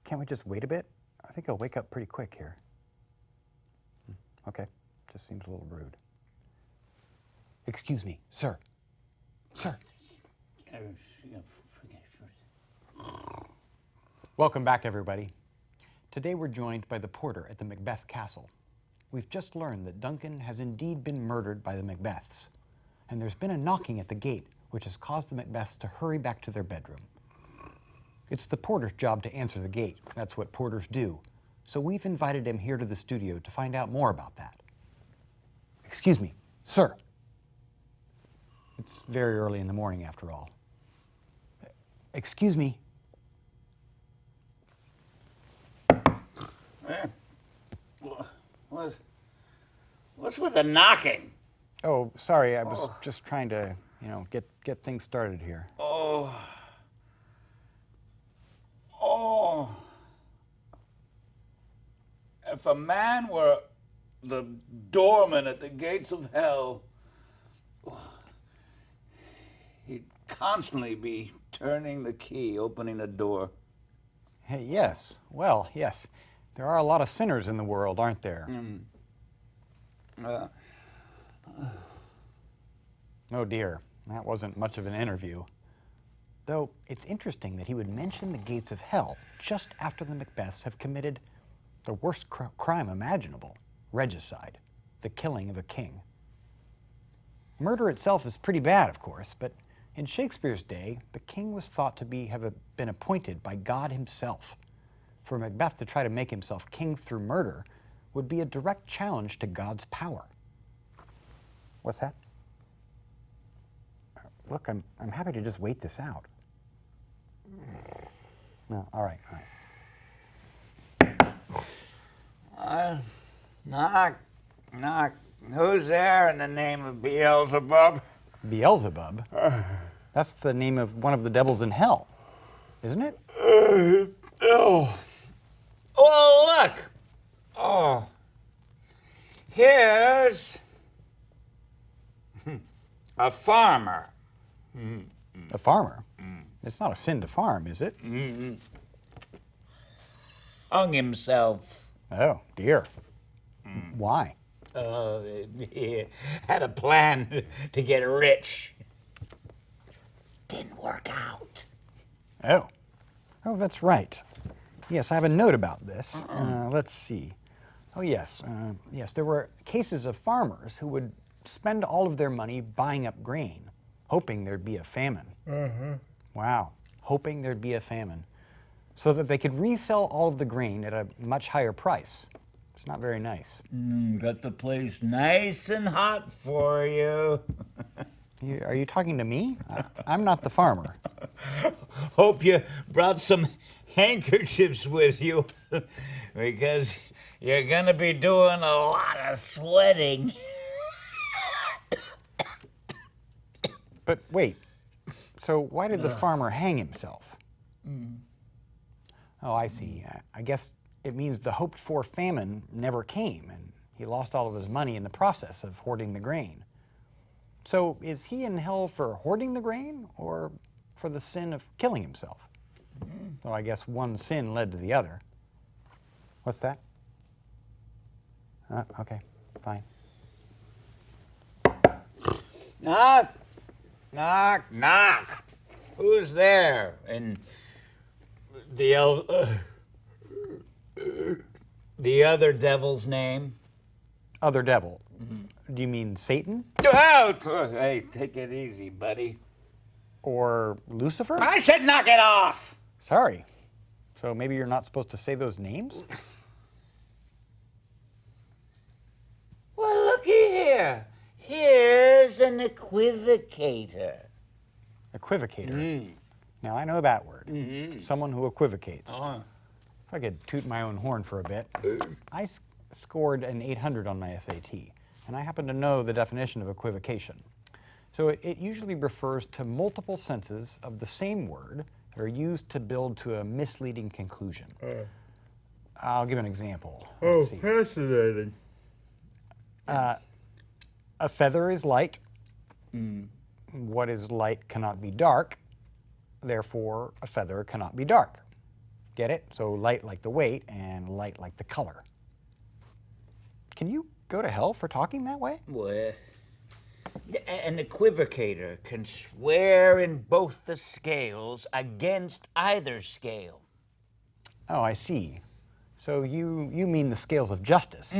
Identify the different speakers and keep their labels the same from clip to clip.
Speaker 1: Can't we just wait a bit? I think he'll wake up pretty quick here. Okay, just seems a little rude. Excuse me, sir. Sir. Welcome back, everybody. Today we're joined by the porter at the Macbeth Castle. We've just learned that Duncan has indeed been murdered by the Macbeths, and there's been a knocking at the gate, which has caused the Macbeths to hurry back to their bedroom. It's the porter's job to answer the gate. That's what porters do. So we've invited him here to the studio to find out more about that. Excuse me, sir. It's very early in the morning, after all. Excuse me.
Speaker 2: What's with the knocking?
Speaker 1: Oh, sorry, I was just trying to, get things started here.
Speaker 2: Oh. If a man were the doorman at the gates of hell, he'd constantly be turning the key, opening the door.
Speaker 1: Hey, yes. Well, yes. There are a lot of sinners in the world, aren't there? Oh dear, that wasn't much of an interview. Though it's interesting that he would mention the gates of hell just after the Macbeths have committed the worst crime imaginable, regicide, the killing of a king. Murder itself is pretty bad, of course, but in Shakespeare's day, the king was thought to have been appointed by God himself. For Macbeth to try to make himself king through murder would be a direct challenge to God's power. What's that? Look, I'm happy to just wait this out. No, all right.
Speaker 2: Knock. Who's there in the name of Beelzebub?
Speaker 1: Beelzebub? That's the name of one of the devils in hell, isn't it?
Speaker 2: Oh, look. Oh, here's a farmer.
Speaker 1: A farmer? It's not a sin to farm, is it?
Speaker 2: Hung himself.
Speaker 1: Oh, dear. Why?
Speaker 2: He had a plan to get rich. Didn't work out.
Speaker 1: Oh, that's right. Yes, I have a note about this. Let's see. Oh, yes. There were cases of farmers who would spend all of their money buying up grain, hoping there'd be a famine. Wow, hoping there'd be a famine, so that they could resell all of the grain at a much higher price. It's not very nice.
Speaker 2: Got the place nice and hot for you.
Speaker 1: Are you talking to me? I'm not the farmer.
Speaker 2: Hope you brought some handkerchiefs with you, because you're gonna be doing a lot of sweating.
Speaker 1: But wait, so why did the farmer hang himself? Oh, I see. I guess it means the hoped-for famine never came, and he lost all of his money in the process of hoarding the grain. So is he in hell for hoarding the grain, or for the sin of killing himself? Well, I guess one sin led to the other. What's that? Okay, fine.
Speaker 2: Knock. Who's there? And the other devil's name?
Speaker 1: Other devil? Do you mean Satan?
Speaker 2: Oh, hey, take it easy, buddy.
Speaker 1: Or Lucifer?
Speaker 2: I said knock it off!
Speaker 1: Sorry. So maybe you're not supposed to say those names?
Speaker 2: Well, looky here. Here's an equivocator.
Speaker 1: Equivocator? Now, I know that word. Someone who equivocates. If I could toot my own horn for a bit, I scored an 800 on my SAT, and I happen to know the definition of equivocation. So it usually refers to multiple senses of the same word that are used to build to a misleading conclusion. I'll give an example. Let's see.
Speaker 2: Fascinating.
Speaker 1: A feather is light. What is light cannot be dark. Therefore, a feather cannot be dark. Get it? So light like the weight and light like the color. Can you go to hell for talking that way?
Speaker 2: Well, an equivocator can swear in both the scales against either scale.
Speaker 1: Oh, I see. So you mean the scales of justice.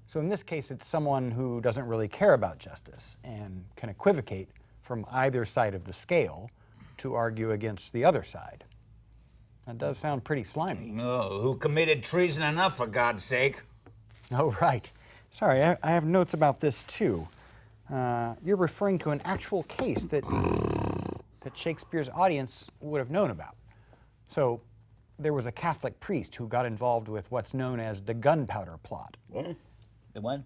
Speaker 1: So in this case, it's someone who doesn't really care about justice and can equivocate from either side of the scale to argue against the other side. That does sound pretty slimy.
Speaker 2: Oh, who committed treason enough, for God's sake?
Speaker 1: Oh, right. Sorry, I have notes about this too. You're referring to an actual case that Shakespeare's audience would have known about. So there was a Catholic priest who got involved with what's known as the gunpowder plot.
Speaker 2: What? The one?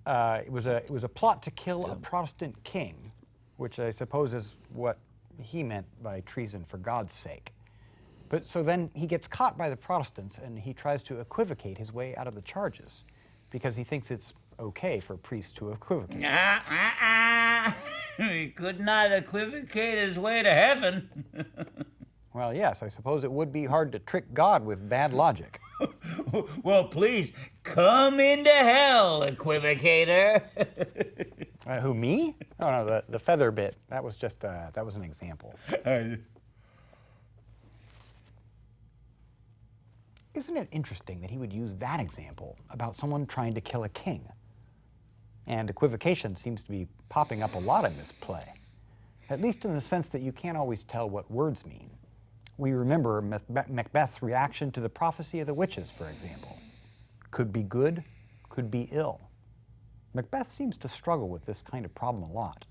Speaker 1: It was a plot to kill a Protestant king, which I suppose is what he meant by treason for God's sake. But so then he gets caught by the Protestants and he tries to equivocate his way out of the charges because he thinks it's okay for priests to equivocate.
Speaker 2: He could not equivocate his way to heaven.
Speaker 1: Well, yes, I suppose it would be hard to trick God with bad logic.
Speaker 2: Well, please, come into hell, equivocator.
Speaker 1: Who, me? Oh, no, the feather bit. That was just, that was an example. Isn't it interesting that he would use that example about someone trying to kill a king? And equivocation seems to be popping up a lot in this play, at least in the sense that you can't always tell what words mean. We remember Macbeth's reaction to the prophecy of the witches, for example. Could be good, could be ill. Macbeth seems to struggle with this kind of problem a lot.